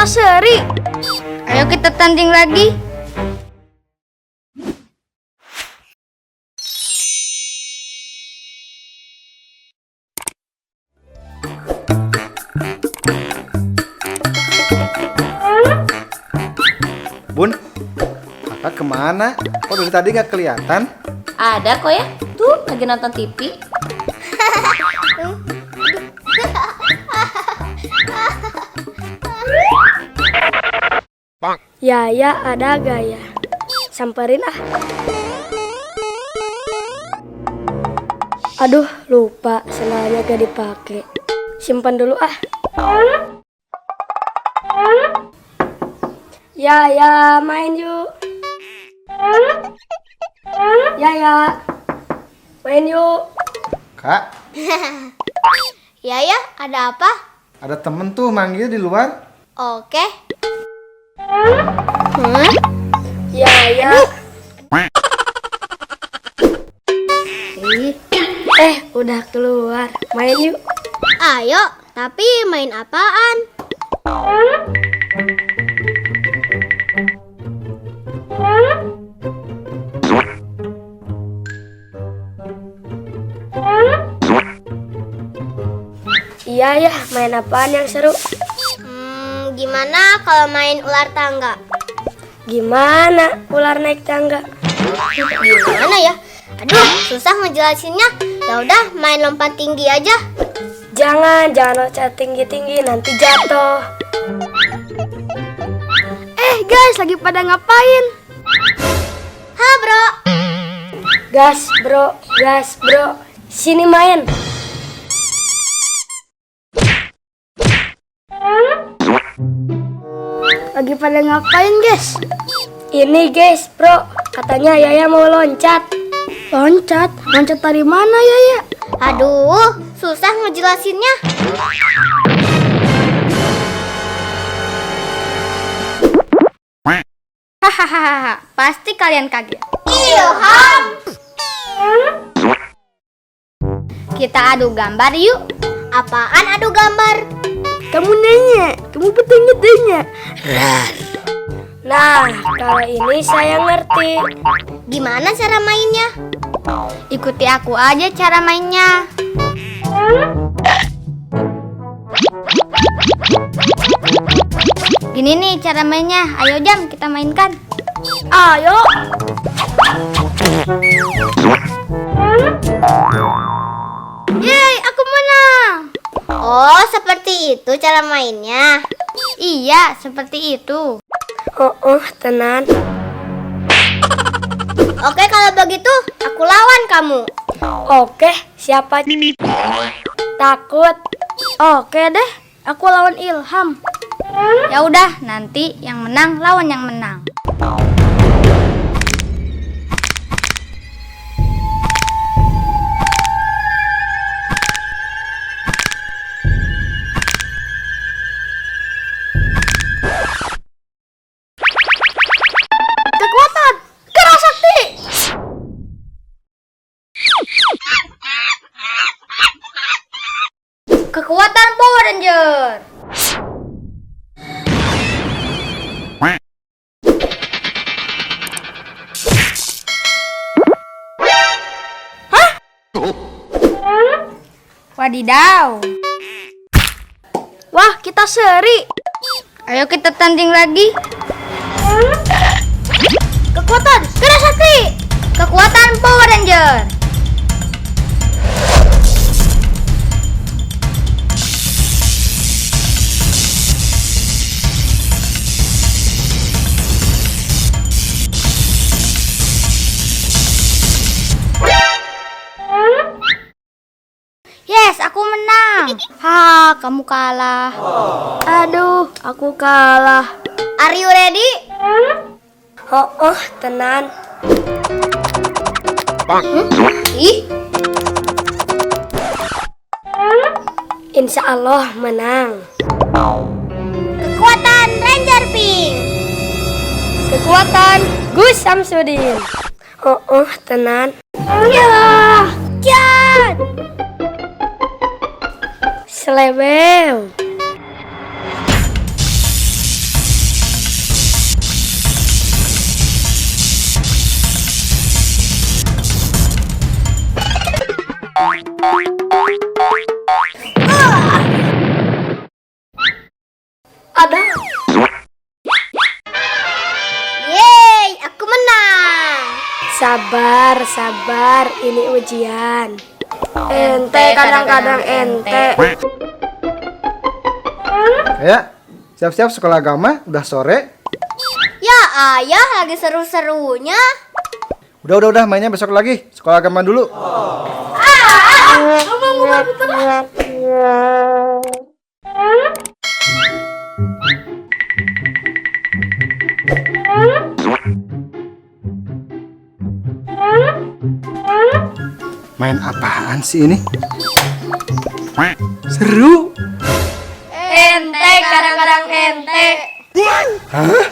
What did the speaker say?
kita seri. Ayo kita tanding lagi. Bun, kakak kemana? Kok dari tadi nggak kelihatan? Ada kok ya, tuh lagi nonton TV. Ya ada gaya. Samperin ah. Aduh, lupa senarnya gak dipakai. Simpan dulu ah. Ya main yuk. Ya main yuk. Kak, Ya, ada apa? ada temen tuh manggil di luar. Oke. Ya. Udah keluar. Main yuk. Ayo, tapi main apaan? Iya ya, main apaan yang seru? Gimana kalau main ular tangga? Gimana ular naik tangga? Gimana ya? Aduh, susah ngejelasinnya. Ya udah, main lompat tinggi aja. Jangan loncat tinggi-tinggi, nanti jatuh. Guys, lagi pada ngapain? Hah, bro? Gas bro, sini main. Lagi pada ngapain guys? Ini guys bro, katanya Yaya mau loncat. Loncat dari mana Yaya? Aduh, susah ngejelasinnya. Hahaha, pasti kalian kaget. Ilham! Kita adu gambar yuk. Apaan adu gambar? Kamu nanya, kamu bertanya-tanya. Nah, kalau ini saya ngerti. Gimana cara mainnya? Ikuti aku aja cara mainnya. Gini nih cara mainnya. Ayo Jam, kita mainkan. Ayo. Yeay, aku menang. Oh, seperti itu cara mainnya. Iya, seperti itu. Tenan. Oke, kalau begitu aku lawan kamu. Oke, siapa? Takut. Oke deh, aku lawan Ilham. Ya udah, nanti yang menang lawan yang menang. Kekuatan Kera Sakti. Kekuatan Power Ranger. Wadidaw. Wah, kita seri. Ayo kita tanding lagi. Kekuatan Kera Sakti. Kekuatan Power Ranger. Yes, aku menang. Kamu kalah. Aduh, aku kalah. Are you ready? Tenan. Ih, Insya Allah menang. kekuatan Ranger Pink. Kekuatan Gus Samsudin. Tenan. Jan. Selebel. Sabar, sabar, ini ujian. Ente kadang-kadang ente. Ya, siap-siap sekolah agama, udah sore. Ya ayah lagi seru-serunya. Udah, mainnya besok lagi. Sekolah agama dulu. Main apaan sih ini? Seru. Ente kadang-kadang ente. Hah?